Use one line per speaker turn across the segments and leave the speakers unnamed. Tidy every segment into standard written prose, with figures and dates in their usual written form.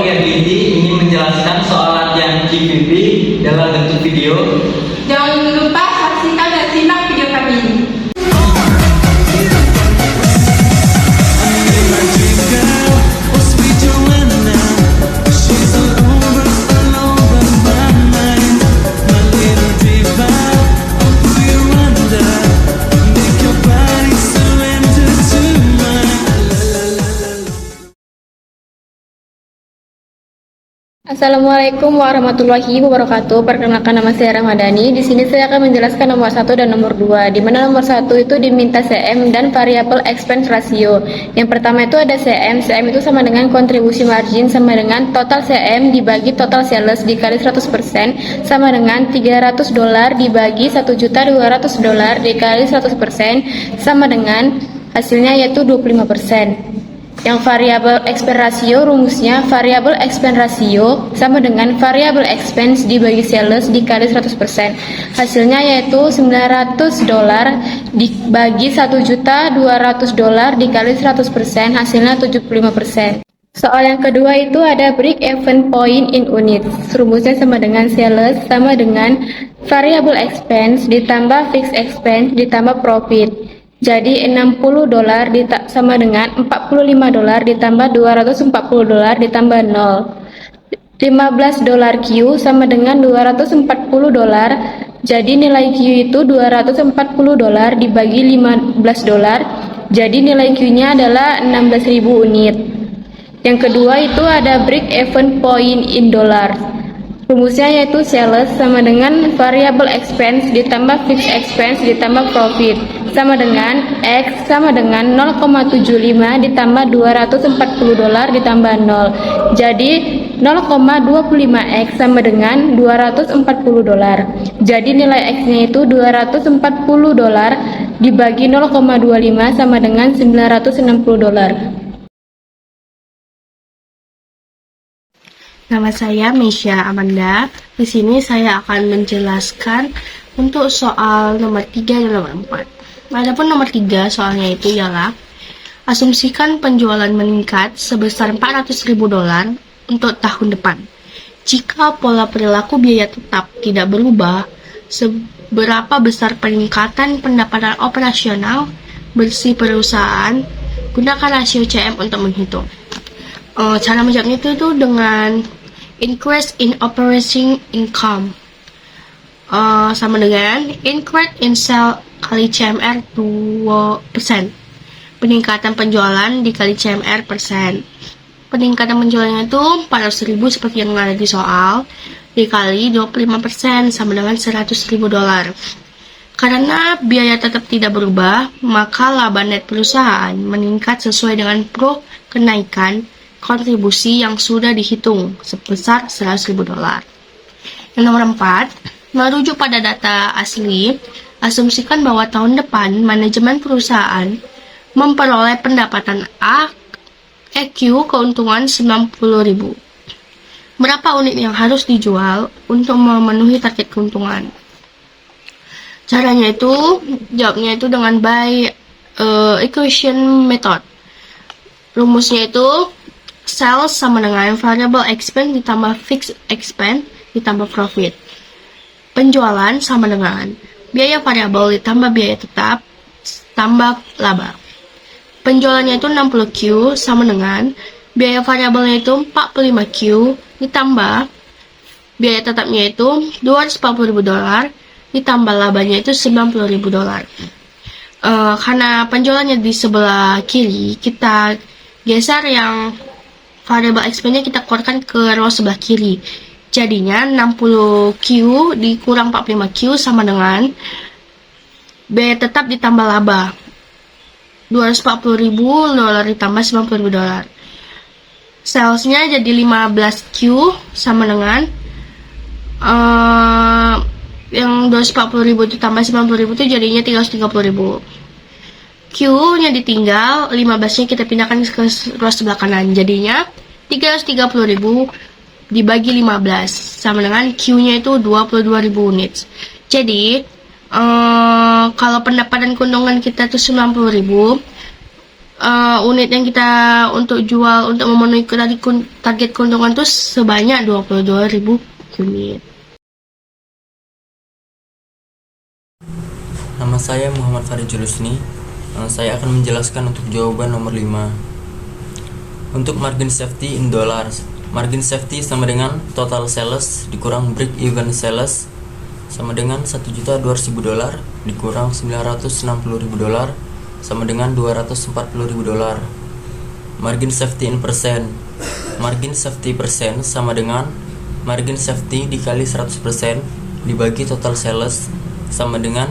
bagian inti ingin menjelaskan soal latihan GVP dalam bentuk video.
Jangan lupa saksikan dan simak video kami ini.
Assalamualaikum warahmatullahi wabarakatuh. Perkenalkan, nama saya Ramadhani. Di sini saya akan menjelaskan nomor 1 dan nomor 2. Di mana nomor 1 itu diminta CM dan variable expense ratio. Yang pertama itu ada CM. CM itu sama dengan kontribusi margin sama dengan total CM dibagi total sales dikali 100% sama dengan $300 dibagi $1.200 dikali 100% sama dengan hasilnya yaitu 25%. Yang variable expense ratio, rumusnya variable expense ratio sama dengan variable expense dibagi sales dikali 100%. Hasilnya yaitu $900 dibagi $1.200 dikali 100%, hasilnya 75%. Soal yang kedua itu ada break even point in units. Rumusnya sama dengan sales sama dengan variable expense ditambah fixed expense ditambah profit. Jadi $60 sama dengan $45 ditambah $240 ditambah 0. $15 Q sama dengan $240. Jadi nilai Q itu $240 dibagi $15. Jadi nilai Q-nya adalah 16.000 unit. Yang kedua itu ada break even point in dollars. Rumusnya yaitu sales sama dengan variable expense ditambah fixed expense ditambah profit sama dengan X sama dengan 0,75 ditambah $240 ditambah 0. Jadi 0,25X sama dengan $240. Jadi nilai X-nya itu $240 dibagi 0,25 sama dengan $960.
Nama saya Meisha Amanda. Di sini saya akan menjelaskan untuk soal nomor 3 dan nomor 4. Adapun nomor 3 soalnya itu ialah asumsikan penjualan meningkat sebesar $400.000 untuk tahun depan. Jika pola perilaku biaya tetap tidak berubah, seberapa besar peningkatan pendapatan operasional bersih perusahaan? Gunakan rasio CM untuk menghitung. Cara menjawabnya itu dengan increase in operating income sama dengan increase in sale kali CMR 2%. Peningkatan penjualan dikali CMR persen. Peningkatan penjualannya itu $400.000 seperti yang ada di soal dikali 25% sama dengan $100.000. Karena biaya tetap tidak berubah, maka laba net perusahaan meningkat sesuai dengan kenaikan kontribusi yang sudah dihitung sebesar $100.000. Yang nomor 4, merujuk pada data asli, asumsikan bahwa tahun depan manajemen perusahaan memperoleh pendapatan A, EQ keuntungan $90.000. Berapa unit yang harus dijual untuk memenuhi target keuntungan? Caranya itu, jawabnya itu dengan by equation method. Rumusnya itu sales sama dengan variable expense ditambah fixed expense ditambah profit. Penjualan sama dengan biaya variabel ditambah biaya tetap tambah laba. Penjualannya itu 60Q sama dengan biaya variabelnya itu 45Q ditambah biaya tetapnya itu $240.000 ditambah labanya itu $90.000. Karena penjualannya di sebelah kiri, kita geser yang variable expense-nya kita keluarkan ke row sebelah kiri. Jadinya 60Q dikurang 45Q sama dengan biaya tetap ditambah laba. $240.000 ditambah $90.000. Salesnya jadi 15Q sama dengan yang 240.000 ditambah 90.000 itu jadinya 330.000. Q-nya ditinggal, 15-nya kita pindahkan ke row sebelah kanan. Jadinya 330.000 dibagi 15 sama dengan Q-nya itu 22.000 units. Jadi kalau pendapatan keuntungan kita itu 90.000, unit yang kita untuk jual untuk memenuhi target keuntungan itu sebanyak 22.000 unit.
Nama saya Muhammad Farid Julusni. Saya akan menjelaskan untuk jawaban nomor 5. Untuk margin safety in dollars, margin safety sama dengan total sales dikurang break even sales sama dengan $1.200.000 dikurang $960.000 sama dengan $240.000. Margin safety in persen, margin safety persen sama dengan margin safety dikali 100% dibagi total sales sama dengan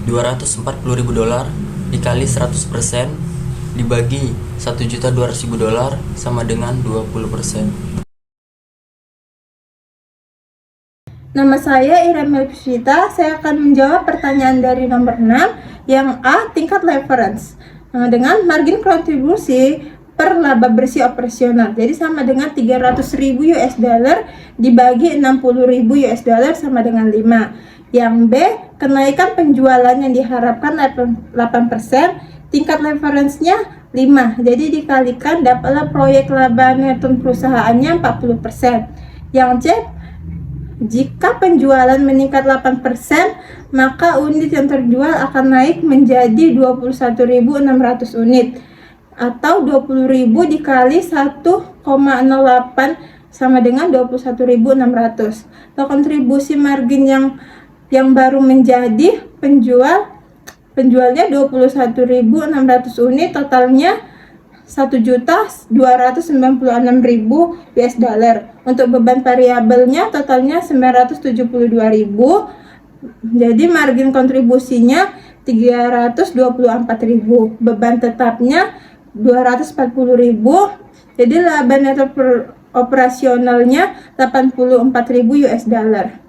$240.000 dikali 100% dibagi $1.200.000 sama dengan 20%.
Nama saya Ira Melvita. Saya akan menjawab pertanyaan dari nomor 6 yang A, tingkat leverage dengan margin kontribusi per laba bersih operasional. Jadi sama dengan $300.000 dibagi $60.000 sama dengan 5. Yang B, kenaikan penjualan yang diharapkan 8%, tingkat leverage-nya 5. Jadi dikalikan dapatlah proyek laba neto perusahaannya 40%. Yang C, jika penjualan meningkat 8%, maka unit yang terjual akan naik menjadi 21.600 unit atau 20.000 dikali 1,08 sama dengan 21.600. Atau kontribusi margin yang baru menjadi penjualnya 21.600 unit, totalnya $1.296.000. Untuk beban variabelnya totalnya 972.000. Jadi margin kontribusinya 324.000. Beban tetapnya 240.000. Jadi laba neto operasionalnya $84.000.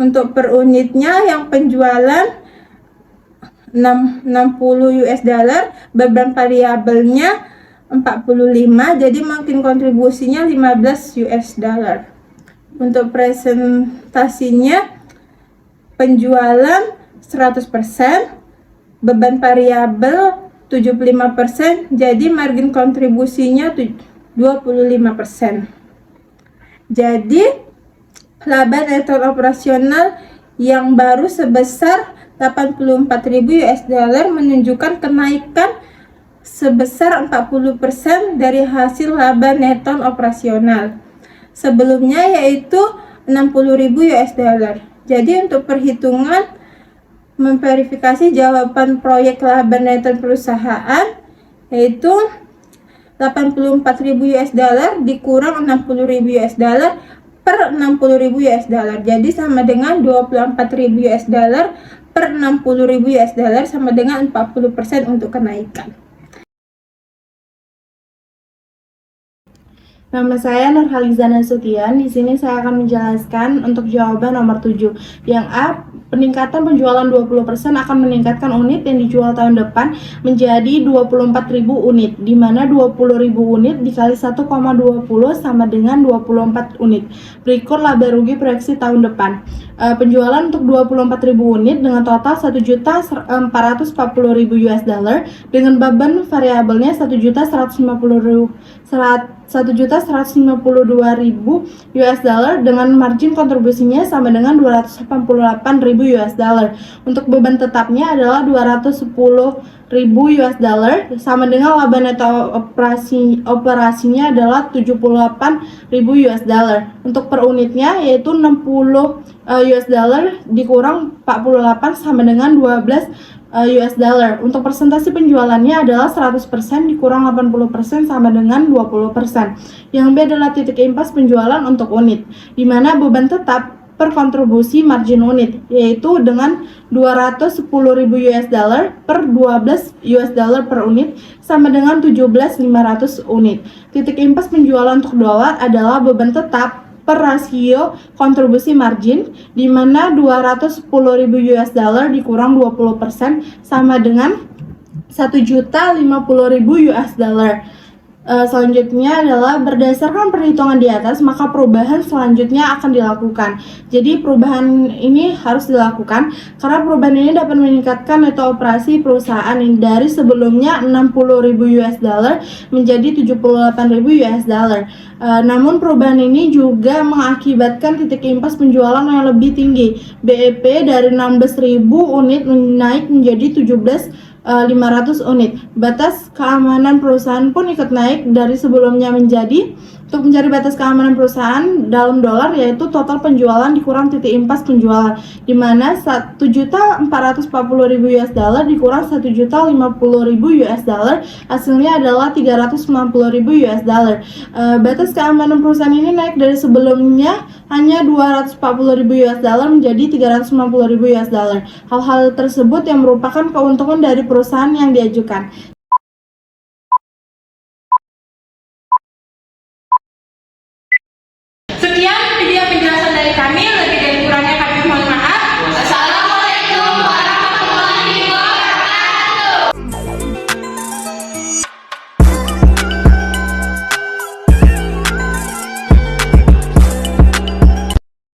Untuk per unitnya yang penjualan $60, beban variabelnya 45, jadi makin kontribusinya $15. Untuk presentasinya penjualan 100%, beban variabel 75%, jadi margin kontribusinya 25%. Jadi laba neto operasional yang baru sebesar $84.000 menunjukkan kenaikan sebesar 40% dari hasil laba neto operasional sebelumnya, yaitu $60.000. Jadi untuk perhitungan memverifikasi jawaban proyek laba neto perusahaan, yaitu $84.000 dikurang $60.000 per $60.000, jadi sama dengan $24.000 per $60.000 sama dengan 40% untuk kenaikan.
Nama saya Nurhaliza Nasution. Di sini saya akan menjelaskan untuk jawaban nomor 7. Yang A, peningkatan penjualan 20% akan meningkatkan unit yang dijual tahun depan menjadi 24.000 unit, di mana 20.000 unit dikali 1,20 sama dengan 24 unit. Berikut laba rugi proyeksi tahun depan. Penjualan untuk 24.000 unit dengan total $1.440.000 dengan beban variabelnya $1.152.000 dengan margin kontribusinya sama dengan $288.000. Untuk beban tetapnya adalah $210.000 sama dengan laba neto operasinya adalah $78.000. Untuk per unitnya yaitu $60 dikurang 48 sama dengan $12. Untuk persentase penjualannya adalah 100% dikurang 80% sama dengan 20%. Yang B adalah titik impas penjualan untuk unit, di mana beban tetap per kontribusi margin unit yaitu dengan $210.000 per $12 per unit sama dengan 17.500 unit. Titik impas penjualan untuk dolar adalah beban tetap per rasio kontribusi margin, di mana $210.000 dikurang 20% sama dengan $1.050.000. Selanjutnya adalah berdasarkan perhitungan di atas, maka perubahan selanjutnya akan dilakukan. Jadi perubahan ini harus dilakukan karena perubahan ini dapat meningkatkan neto operasi perusahaan yang dari sebelumnya 60.000 US dollar menjadi 78.000 US dollar. Namun perubahan ini juga mengakibatkan titik impas penjualan yang lebih tinggi. BEP dari 16.000 unit naik menjadi 500 unit. Batas keamanan perusahaan pun ikut naik dari sebelumnya menjadi, untuk mencari batas keamanan perusahaan dalam dolar, yaitu total penjualan dikurang titik impas penjualan, di mana 1.440.000 US dollar dikurang 1.050.000 US dollar, hasilnya adalah 390.000 US dollar. Batas keamanan perusahaan ini naik dari sebelumnya hanya 240.000 US dollar menjadi 390.000 US dollar. Hal-hal tersebut yang merupakan keuntungan dari perusahaan yang diajukan.